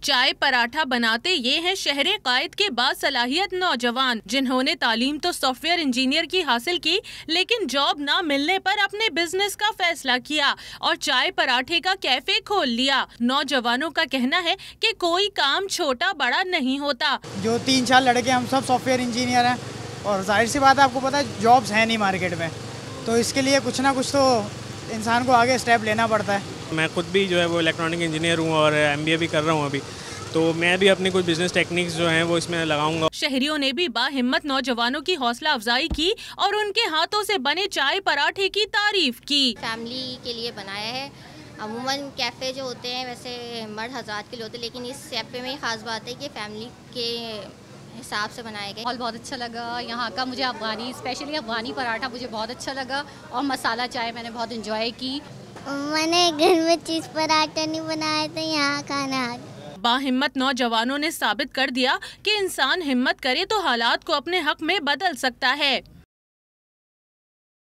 चाय पराठा बनाते ये हैं शहरे कायद के बासलाहियत नौजवान, जिन्होंने तालीम तो सॉफ्टवेयर इंजीनियर की हासिल की, लेकिन जॉब ना मिलने पर अपने बिजनेस का फैसला किया और चाय पराठे का कैफे खोल लिया। नौजवानों का कहना है कि कोई काम छोटा बड़ा नहीं होता। जो 3-4 लड़के हम सब सॉफ्टवेयर इंजीनियर हैं और जाहिर सी बात है, आपको पता है जॉब्स हैं नहीं मार्केट में, तो इसके लिए कुछ ना कुछ तो इंसान को आगे स्टेप लेना पड़ता है। मैं खुद भी जो है वो इलेक्ट्रॉनिक इंजीनियर हूँ और MBA भी कर रहा हूँ अभी, तो मैं भी अपनी कुछ बिजनेस टेक्निक्स जो हैं वो इसमें लगाऊंगा। शहरियों ने भी बाहिम्मत नौजवानों की हौसला अफजाई की और उनके हाथों से बने चाय पराठे की तारीफ की। फैमिली के लिए बनाया है। अमूमन कैफ़े जो होते हैं वैसे मर्द हज़ात के लिए होते हैं, लेकिन इस कैफ़े में ख़ास बात है कि फैमिली के हिसाब से बनाए गए। माहौल बहुत अच्छा लगा यहाँ का, मुझे अफ़गानी स्पेशली अफ़गानी पराठा मुझे बहुत अच्छा लगा और मसाला चाय मैंने बहुत एंजॉय की। मैंने घर में चीज़ पराठा नहीं बनाया तो यहाँ खाना। बाहिम्मत नौजवानों ने साबित कर दिया कि इंसान हिम्मत करे तो हालात को अपने हक में बदल सकता है।